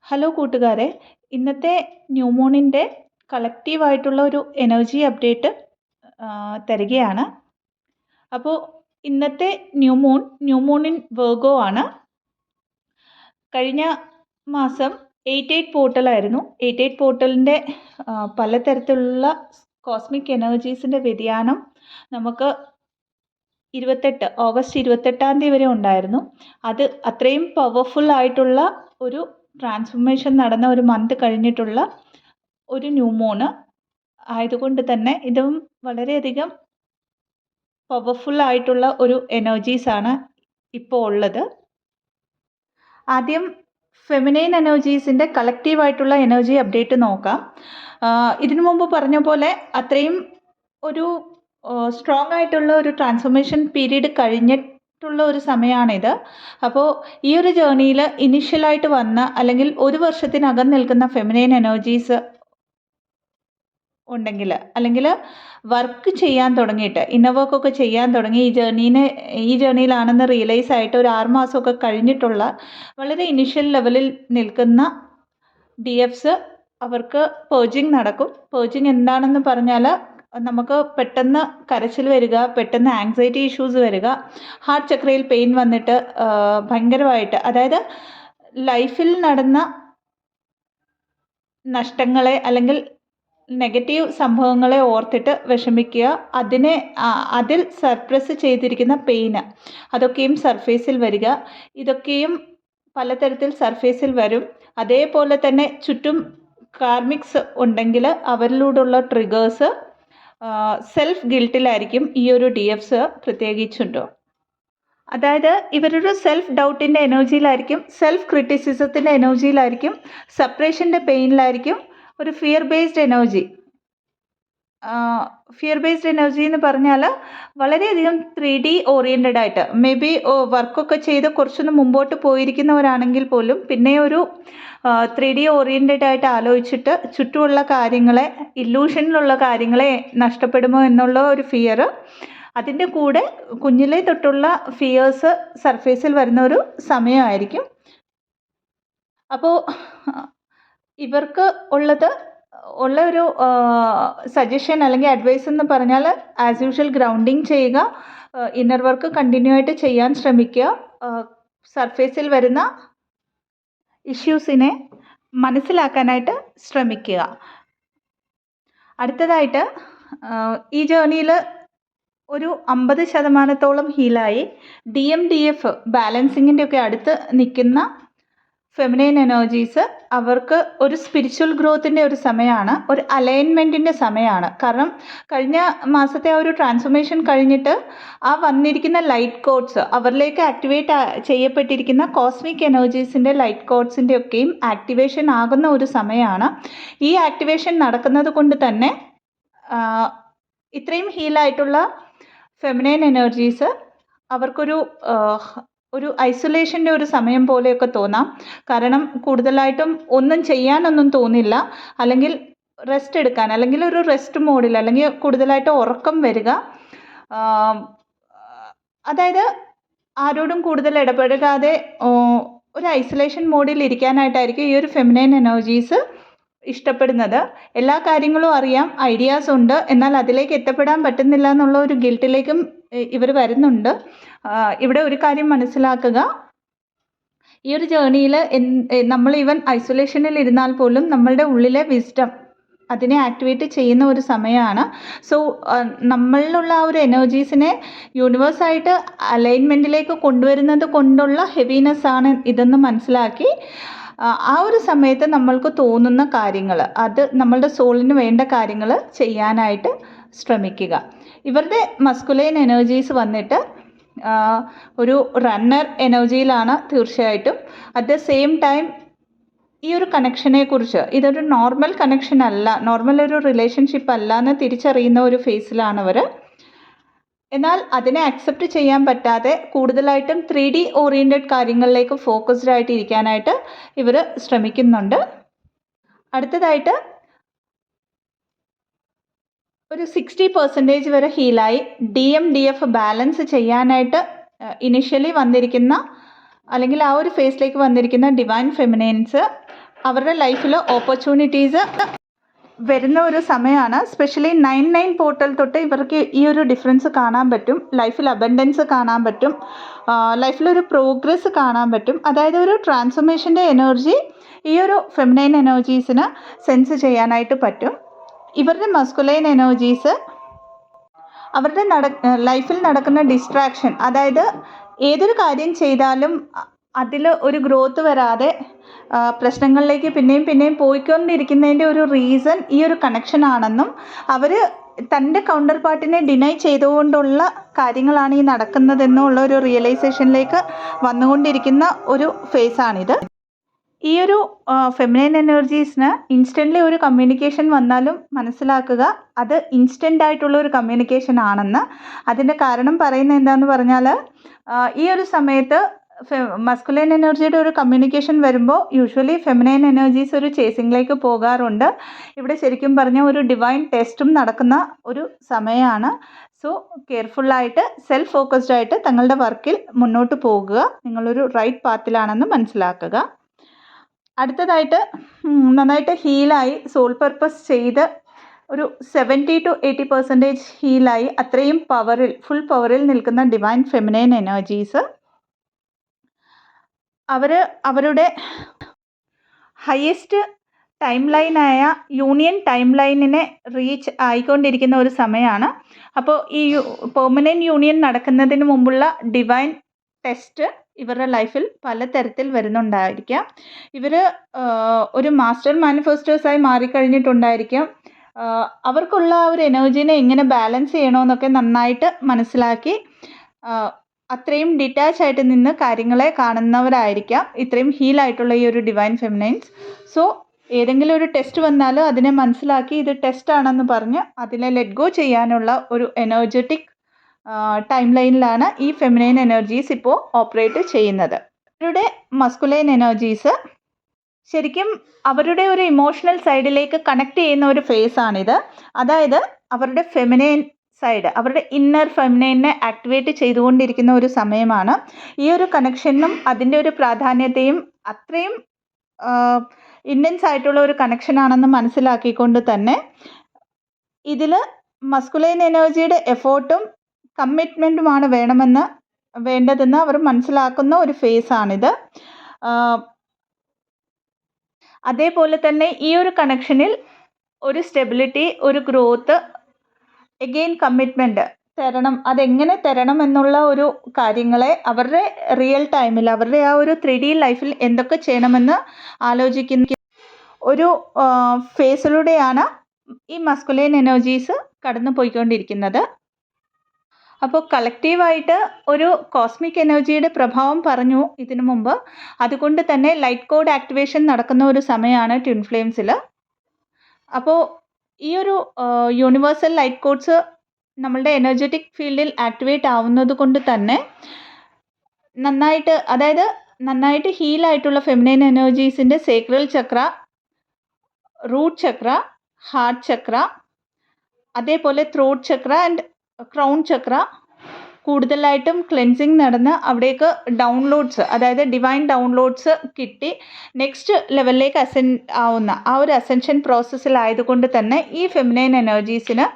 Hello കൂട്ടുകാരെ, ഇന്നത്തെ ന്യൂമൂണിൻ്റെ കളക്റ്റീവായിട്ടുള്ള ഒരു എനർജി അപ്ഡേറ്റ് തരികയാണ്. അപ്പോൾ ഇന്നത്തെ ന്യൂമൂൺ ഇൻ വെർഗോ ആണ്. കഴിഞ്ഞ മാസം 88 പോർട്ടലായിരുന്നു. 88 പോർട്ടലിൻ്റെ പലതരത്തിലുള്ള കോസ്മിക് എനർജീസിൻ്റെ വ്യതിയാനം നമുക്ക് ഓഗസ്റ്റ് 28 വരെ ഉണ്ടായിരുന്നു. അത് അത്രയും പവർഫുൾ ആയിട്ടുള്ള ഒരു ട്രാൻസ്ഫോർമേഷൻ നടന്ന ഒരു മന്ത് കഴിഞ്ഞിട്ടുള്ള ഒരു ന്യൂമൂണ് ആയതുകൊണ്ട് തന്നെ ഇതും വളരെയധികം പവർഫുൾ ആയിട്ടുള്ള ഒരു എനർജീസാണ് ഇപ്പോൾ ഉള്ളത്. ആദ്യം ഫെമിനൈൻ എനർജീസിൻ്റെ കളക്റ്റീവായിട്ടുള്ള എനർജി അപ്ഡേറ്റ് നോക്കാം. ഇതിനു മുമ്പ് പറഞ്ഞ പോലെ അത്രയും ഒരു സ്ട്രോങ് ആയിട്ടുള്ള ഒരു ട്രാൻസ്ഫോർമേഷൻ പീരീഡ് കഴിഞ്ഞിട്ടുള്ള ഒരു സമയമാണിത്. അപ്പോൾ ഈ ഒരു ജേർണിയിൽ ഇനിഷ്യലായിട്ട് വന്ന അല്ലെങ്കിൽ ഒരു വർഷത്തിനകം നിൽക്കുന്ന ഫെമിനൈൻ എനർജീസ് ഉണ്ടെങ്കിൽ അല്ലെങ്കിൽ വർക്ക് ചെയ്യാൻ തുടങ്ങിയിട്ട് ഇന്നർ വർക്കൊക്കെ ചെയ്യാൻ തുടങ്ങി ഈ ജേർണിയിലാണെന്ന് റിയലൈസ് ആയിട്ട് ഒരു 6 മാസമൊക്കെ കഴിഞ്ഞിട്ടുള്ള വളരെ ഇനിഷ്യൽ ലെവലിൽ നിൽക്കുന്ന DFs അവർക്ക് പേർജിങ് നടക്കും. പേർജിങ് എന്താണെന്ന് പറഞ്ഞാൽ നമുക്ക് പെട്ടെന്ന് കരച്ചിൽ വരിക, പെട്ടെന്ന് ആങ്സൈറ്റി ഇഷ്യൂസ് വരിക, ഹാർട്ട് ചക്രയിൽ പെയിൻ വന്നിട്ട് ഭയങ്കരമായിട്ട്, അതായത് ലൈഫിൽ നടന്ന നഷ്ടങ്ങളെ അല്ലെങ്കിൽ നെഗറ്റീവ് സംഭവങ്ങളെ ഓർത്തിട്ട് വിഷമിക്കുക, അതിൽ സപ്രസ് ചെയ്തിരിക്കുന്ന പെയിന് അതൊക്കെയും സർഫേസിൽ വരിക. ഇതൊക്കെയും പലതരത്തിൽ സർഫേസിൽ വരും. അതേപോലെ തന്നെ ചുറ്റും കാർമിക്സ് ഉണ്ടെങ്കിൽ അവരിലൂടെയുള്ള ട്രിഗേഴ്സ് സെൽഫ് ഗിൽട്ടിലായിരിക്കും ഈ ഒരു DFs പ്രത്യേകിച്ചുണ്ടോ. അതായത് ഇവരൊരു സെൽഫ് ഡൗട്ടിൻ്റെ എനർജിയിലായിരിക്കും, സെൽഫ് ക്രിറ്റിസിസത്തിൻ്റെ എനർജിയിലായിരിക്കും, സെപ്പറേഷൻ്റെ പെയിനിലായിരിക്കും, ഒരു fear based energy. Fear based energy എന്ന് പറഞ്ഞാൽ വളരെയധികം 3D ഓറിയൻറ്റഡ് ആയിട്ട് മേ ബി വർക്കൊക്കെ ചെയ്ത് കുറച്ചൊന്ന് മുമ്പോട്ട് പോയിരിക്കുന്നവരാണെങ്കിൽ പോലും പിന്നെ ഒരു 3D ഓറിയൻറ്റഡ് ആയിട്ട് ആലോചിച്ചിട്ട് ചുറ്റുമുള്ള കാര്യങ്ങളെ, ഇല്ലൂഷനിലുള്ള കാര്യങ്ങളെ നഷ്ടപ്പെടുമോ എന്നുള്ള ഒരു ഫിയർ, അതിൻ്റെ കൂടെ കുഞ്ഞിലെ തൊട്ടുള്ള ഫിയേഴ്സ് സർഫേസിൽ വരുന്ന ഒരു സമയമായിരിക്കും. അപ്പോൾ ഇവർക്ക് ഉള്ള ഒരു സജഷൻ അല്ലെങ്കിൽ അഡ്വൈസ് എന്ന് പറഞ്ഞാൽ ആസ് യൂഷ്വൽ ഗ്രൗണ്ടിങ് ചെയ്യുക, ഇന്നർ വർക്ക് കണ്ടിന്യൂ ആയിട്ട് ചെയ്യാൻ ശ്രമിക്കുക, സർഫേസിൽ വരുന്ന ഇഷ്യൂസിനെ മനസ്സിലാക്കാനായിട്ട് ശ്രമിക്കുക. അടുത്തതായിട്ട് ഈ ജേർണിയിൽ ഒരു 50% ഹീലായി DMDF ബാലൻസിങ്ങിൻ്റെ ഒക്കെ അടുത്ത് നിൽക്കുന്ന ഫെമിനൈൻ എനർജീസ് അവർക്ക് ഒരു സ്പിരിച്വൽ ഗ്രോത്തിൻ്റെ ഒരു സമയമാണ്, ഒരു അലൈൻമെൻറ്റിൻ്റെ സമയമാണ്. കാരണം കഴിഞ്ഞ മാസത്തെ ആ ഒരു ട്രാൻസ്ഫോർമേഷൻ കഴിഞ്ഞിട്ട് ആ വന്നിരിക്കുന്ന ലൈറ്റ് കോഡ്സ്, അവരിലേക്ക് ആക്ടിവേറ്റ് ചെയ്യപ്പെട്ടിരിക്കുന്ന കോസ്മിക് എനർജീസിൻ്റെ ലൈറ്റ് കോഡ്സിൻ്റെ ഒക്കെയും ആക്ടിവേഷൻ ആകുന്ന ഒരു സമയമാണ്. ഈ ആക്ടിവേഷൻ നടക്കുന്നത് കൊണ്ട് തന്നെ ഇത്രയും ഹീലായിട്ടുള്ള ഫെമിനൈൻ എനർജീസ് അവർക്കൊരു ഐസൊലേഷൻ്റെ ഒരു സമയം പോലെയൊക്കെ തോന്നാം. കാരണം കൂടുതലായിട്ടും ഒന്നും ചെയ്യാനൊന്നും തോന്നില്ല, അല്ലെങ്കിൽ റെസ്റ്റ് എടുക്കാൻ, അല്ലെങ്കിൽ ഒരു റെസ്റ്റ് മോഡിൽ, അല്ലെങ്കിൽ കൂടുതലായിട്ട് ഉറക്കം വരിക, അതായത് ആരോടും കൂടുതൽ ഇടപെടാതെ ഒരു ഐസൊലേഷൻ മോഡിൽ ഇരിക്കാനായിട്ടായിരിക്കും ഈ ഒരു ഫെമിനൈൻ എനർജീസ് ഇഷ്ടപ്പെടുന്നത്. എല്ലാ കാര്യങ്ങളും അറിയാം, ഐഡിയാസ് ഉണ്ട്, എന്നാൽ അതിലേക്ക് എത്തപ്പെടാൻ പറ്റുന്നില്ല എന്നുള്ള ഒരു ഗിൽട്ടിലേക്കും ഇവർ വരുന്നുണ്ട്. ഇവിടെ ഒരു കാര്യം മനസ്സിലാക്കുക, ഈ ഒരു ജേർണിയിൽ നമ്മൾ ഈവൻ ഐസൊലേഷനിൽ ഇരുന്നാൽ പോലും നമ്മളുടെ ഉള്ളിലെ വിസ്ഡം അതിനെ ആക്ടിവേറ്റ് ചെയ്യുന്ന ഒരു സമയമാണ്. സോ നമ്മളിലുള്ള ആ ഒരു എനർജീസിനെ യൂണിവേഴ്സായിട്ട് അലൈൻമെൻറ്റിലേക്ക് കൊണ്ടുവരുന്നത് കൊണ്ടുള്ള ഹെവിനെസ് ആണ് ഇതെന്ന് മനസ്സിലാക്കി ആ ഒരു സമയത്ത് നമ്മൾക്ക് തോന്നുന്ന കാര്യങ്ങൾ, അത് നമ്മളുടെ സോളിന് വേണ്ട കാര്യങ്ങൾ ചെയ്യാനായിട്ട് ശ്രമിക്കുക. ഇവരുടെ മസ്കുലൈൻ എനർജീസ് വന്നിട്ട് ഒരു റണ്ണർ എനർജിയിലാണ് തീർച്ചയായിട്ടും. അറ്റ് ദ സെയിം ടൈം ഈ ഒരു കണക്ഷനെ കുറിച്ച്, ഇതൊരു നോർമൽ കണക്ഷൻ അല്ല, നോർമൽ ഒരു റിലേഷൻഷിപ്പ് അല്ല എന്ന് തിരിച്ചറിയുന്ന ഒരു ഫേസിലാണ് അവർ. എന്നാൽ അതിനെ അക്സെപ്റ്റ് ചെയ്യാൻ പറ്റാതെ കൂടുതലായിട്ടും 3D ഓറിയൻറ്റഡ് കാര്യങ്ങളിലേക്ക് ഫോക്കസ്ഡ് ആയിട്ട് ഇരിക്കാനായിട്ട് ഇവർ ശ്രമിക്കുന്നുണ്ട്. അടുത്തതായിട്ട് ഒരു 60% വരെ ഹീലായി DMDF ബാലൻസ് ചെയ്യാനായിട്ട് ഇനിഷ്യലി വന്നിരിക്കുന്ന അല്ലെങ്കിൽ ആ ഒരു ഫേസിലേക്ക് വന്നിരിക്കുന്ന ഡിവൈൻ ഫെമിനൈൻസ് അവരുടെ ലൈഫിൽ ഓപ്പർച്യൂണിറ്റീസ് വരുന്ന ഒരു സമയമാണ്. സ്പെഷ്യലി 9/9 പോർട്ടൽ തൊട്ട് ഇവർക്ക് ഈ ഒരു ഡിഫറൻസ് കാണാൻ പറ്റും. ലൈഫിൽ അബൻഡൻസ് കാണാൻ പറ്റും, ലൈഫിലൊരു പ്രോഗ്രസ് കാണാൻ പറ്റും. അതായത് ഒരു ട്രാൻസ്ഫോർമേഷൻ്റെ എനർജി ഈ ഒരു ഫെമിനൈൻ എനർജീസിന് സെൻസ് ചെയ്യാനായിട്ട് പറ്റും. ഇവരുടെ മസ്കുലൈൻ എനർജീസ് അവരുടെ ലൈഫിൽ നടക്കുന്ന ഡിസ്ട്രാക്ഷൻ, അതായത് ഏതൊരു കാര്യം ചെയ്താലും അതിൽ ഒരു ഗ്രോത്ത് വരാതെ പ്രശ്നങ്ങളിലേക്ക് പിന്നെയും പിന്നെയും പോയിക്കൊണ്ടിരിക്കുന്നതിൻ്റെ ഒരു റീസൺ ഈ ഒരു കണക്ഷൻ ആണെന്നും അവർ തൻ്റെ കൗണ്ടർ പാർട്ടിനെ ഡിനൈ ചെയ്തുകൊണ്ടുള്ള കാര്യങ്ങളാണ് ഈ നടക്കുന്നതെന്നുള്ള ഒരു റിയലൈസേഷനിലേക്ക് വന്നുകൊണ്ടിരിക്കുന്ന ഒരു ഫേസാണിത്. ഈ ഒരു ഫെമിനൈൻ എനർജീസിന് ഇൻസ്റ്റൻ്റ്ലി ഒരു കമ്മ്യൂണിക്കേഷൻ വന്നാലും മനസ്സിലാക്കുക അത് ഇൻസ്റ്റൻ്റ് ആയിട്ടുള്ള ഒരു കമ്മ്യൂണിക്കേഷൻ ആണെന്ന്. അതിൻ്റെ കാരണം പറയുന്നത് എന്താണെന്ന് പറഞ്ഞാൽ ഈ ഒരു സമയത്ത് മസ്കുലൈൻ എനർജിയുടെ ഒരു കമ്മ്യൂണിക്കേഷൻ വരുമ്പോൾ യൂഷ്വലി ഫെമിനൈൻ എനർജീസ് ഒരു ചേസിങ്ങിലേക്ക് പോകാറുണ്ട്. ഇവിടെ ശരിക്കും പറഞ്ഞാൽ ഒരു ഡിവൈൻ ടെസ്റ്റും നടക്കുന്ന ഒരു സമയമാണ്. സോ കെയർഫുള്ളായിട്ട് സെൽഫ് ഫോക്കസ്ഡ് ആയിട്ട് തങ്ങളുടെ വർക്കിൽ മുന്നോട്ട് പോകുക. നിങ്ങളൊരു റൈറ്റ് പാത്തിലാണെന്ന് മനസ്സിലാക്കുക. അടുത്തതായിട്ട് നന്നായിട്ട് ഹീലായി സോൾ പർപ്പസ് ചെയ്ത് ഒരു 70 to 80% ഹീലായി അത്രയും പവറിൽ ഫുൾ പവറിൽ നിൽക്കുന്ന ഡിവൈൻ ഫെമിനൈൻ എനർജീസ് അവരുടെ ഹയസ്റ്റ് ടൈം ലൈനായ യൂണിയൻ ടൈം ലൈനിനെ റീച്ച് ആയിക്കൊണ്ടിരിക്കുന്ന ഒരു സമയമാണ്. അപ്പോൾ ഈ പെർമനൻറ്റ് യൂണിയൻ നടക്കുന്നതിന് മുമ്പുള്ള ഡിവൈൻ ടെസ്റ്റ് ഇവരുടെ ലൈഫിൽ പലതരത്തിൽ വരുന്നുണ്ടായിരിക്കാം. ഇവർ ഒരു മാസ്റ്റർ മാനിഫെസ്റ്റേഴ്സായി മാറിക്കഴിഞ്ഞിട്ടുണ്ടായിരിക്കാം. അവർക്കുള്ള ആ ഒരു എനർജീനെ എങ്ങനെ ബാലൻസ് ചെയ്യണമെന്നൊക്കെ നന്നായിട്ട് മനസ്സിലാക്കി അത്രയും ഡിറ്റാച്ച് ആയിട്ട് നിന്ന് കാര്യങ്ങളെ കാണുന്നവരായിരിക്കാം ഇത്രയും ഹീലായിട്ടുള്ള ഈ ഒരു ഡിവൈൻ ഫെമിനൈൻസ്. സോ ഏതെങ്കിലും ഒരു ടെസ്റ്റ് വന്നാൽ അതിനെ മനസ്സിലാക്കി ഇത് ടെസ്റ്റ് ആണെന്ന് പറഞ്ഞ് അതിനെ ലെറ്റ് ഗോ ചെയ്യാനുള്ള ഒരു എനർജറ്റിക് ടൈം ലൈനിലാണ് ഈ ഫെമിനൈൻ എനർജീസ് ഇപ്പോൾ ഓപ്പറേറ്റ് ചെയ്യുന്നത്. അവരുടെ മസ്കുലൈൻ എനർജീസ് ശരിക്കും അവരുടെ ഒരു ഇമോഷണൽ സൈഡിലേക്ക് കണക്ട് ചെയ്യുന്ന ഒരു ഫേസാണിത്. അതായത് അവരുടെ ഫെമിനൈൻ സൈഡ്, അവരുടെ ഇന്നർ ഫെമിനൈനെ ആക്ടിവേറ്റ് ചെയ്തുകൊണ്ടിരിക്കുന്ന ഒരു സമയമാണ്. ഈ ഒരു കണക്ഷനും അതിൻ്റെ ഒരു പ്രാധാന്യത്തെയും അത്രയും ഇൻറ്റൻസ് ആയിട്ടുള്ള ഒരു കണക്ഷനാണെന്ന് മനസ്സിലാക്കിക്കൊണ്ട് തന്നെ ഇതിൽ മസ്കുലൈൻ എനർജിയുടെ എഫേർട്ടും കമ്മിറ്റ്മെൻറ്റുമാണ് വേണ്ടതെന്ന് അവർ മനസ്സിലാക്കുന്ന ഒരു ഫേസാണിത്. അതേപോലെ തന്നെ ഈ ഒരു കണക്ഷനിൽ ഒരു സ്റ്റെബിലിറ്റി, ഒരു ഗ്രോത്ത്, എഗെയിൻ കമ്മിറ്റ്മെൻറ്റ് തരണം. അതെങ്ങനെ തരണം എന്നുള്ള ഒരു കാര്യങ്ങളെ അവരുടെ റിയൽ ടൈമിൽ അവരുടെ ആ ഒരു 3D ലൈഫിൽ എന്തൊക്കെ ചെയ്യണമെന്ന് ആലോചിക്കുന്ന ഒരു ഫേസിലൂടെയാണ് ഈ മസ്കുലൈൻ എനർജീസ് കടന്നു പോയിക്കൊണ്ടിരിക്കുന്നത്. അപ്പോൾ കളക്റ്റീവായിട്ട് ഒരു കോസ്മിക് എനർജിയുടെ പ്രഭാവം പറഞ്ഞു ഇതിനു മുമ്പ്. അതുകൊണ്ട് തന്നെ ലൈറ്റ് കോഡ് ആക്ടിവേഷൻ നടക്കുന്ന ഒരു സമയമാണ് ട്വിൻ ഫ്ലെയിംസിൽ. അപ്പോൾ ഈ ഒരു യൂണിവേഴ്സൽ ലൈറ്റ് കോഡ്സ് നമ്മളുടെ എനർജറ്റിക് ഫീൽഡിൽ ആക്ടിവേറ്റ് ആവുന്നത് കൊണ്ട് തന്നെ നന്നായിട്ട് ഹീലായിട്ടുള്ള ഫെമിനൈൻ എനർജീസിൻ്റെ സേക്രൽ ചക്ര, റൂട്ട് ചക്ര, ഹാർട്ട് ചക്ര, അതേപോലെ ത്രോട്ട് ചക്ര ആൻഡ് ക്രൗൺ ചക്ര കൂടുതലായിട്ടും ക്ലെൻസിങ് നടന്ന് അവിടേക്ക് ഡൗൺലോഡ്സ്, അതായത് ഡിവൈൻ ഡൗൺലോഡ്സ് കിട്ടി നെക്സ്റ്റ് ലെവലിലേക്ക് ആവുന്ന ആ ഒരു അസെൻഷൻ പ്രോസസ്സിലായതുകൊണ്ട് തന്നെ ഈ ഫെമിനൈൻ എനർജീസിന്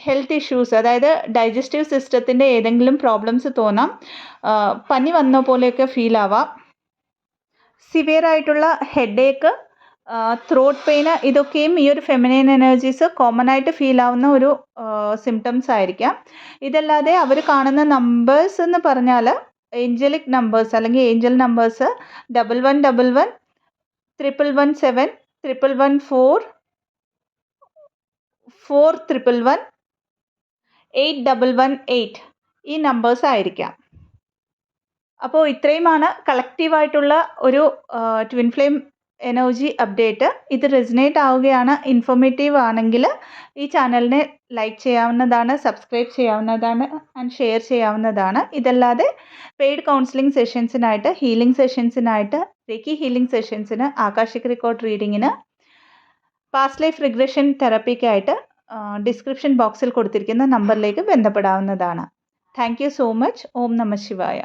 ഹെൽത്ത് ഇഷ്യൂസ്, അതായത് ഡൈജസ്റ്റീവ് സിസ്റ്റത്തിൻ്റെ ഏതെങ്കിലും പ്രോബ്ലംസ് തോന്നാം, പനി വന്ന പോലെയൊക്കെ ഫീൽ ആവാം, സിവിയർ ആയിട്ടുള്ള ഹെഡേക്ക്, ത്രോട്ട് പെയിന്, ഇതൊക്കെയും ഈ ഒരു ഫെമിനൈൻ എനർജീസ് കോമൺ ആയിട്ട് ഫീൽ ആവുന്ന ഒരു സിംറ്റംസ് ആയിരിക്കാം. ഇതല്ലാതെ അവർ കാണുന്ന നമ്പേഴ്സ് എന്ന് പറഞ്ഞാൽ ഏഞ്ചലിക് നമ്പേഴ്സ് അല്ലെങ്കിൽ ഏഞ്ചൽ നമ്പേഴ്സ് 1111, 1117, 1114, 4111, 8118 ഈ നമ്പേഴ്സ് ആയിരിക്കാം. അപ്പോൾ ഇത്രയുമാണ് കളക്റ്റീവായിട്ടുള്ള ഒരു ട്വിൻ ഫ്ലെയിം എനർജി അപ്ഡേറ്റ്. ഇത് റെസിനേറ്റ് ആവുകയാണ്, ഇൻഫോർമേറ്റീവ് ആണെങ്കിൽ ഈ ചാനലിനെ ലൈക്ക് ചെയ്യാവുന്നതാണ്, സബ്സ്ക്രൈബ് ചെയ്യാവുന്നതാണ് ആൻഡ് ഷെയർ ചെയ്യാവുന്നതാണ്. ഇതല്ലാതെ പെയ്ഡ് കൗൺസിലിംഗ് സെഷൻസിനായിട്ട്, ഹീലിംഗ് സെഷൻസിനായിട്ട്, റേക്കി ഹീലിംഗ് സെഷൻസിന്, ആകാശിക് റെക്കോർഡ് റീഡിങ്ങിന്, പാസ്റ്റ് ലൈഫ് റിഗ്രഷൻ തെറപ്പിക്കായിട്ട് ഡിസ്ക്രിപ്ഷൻ ബോക്സിൽ കൊടുത്തിരിക്കുന്ന നമ്പറിലേക്ക് ബന്ധപ്പെടാവുന്നതാണ്. Thank you so much. Om Namah ശിവായ.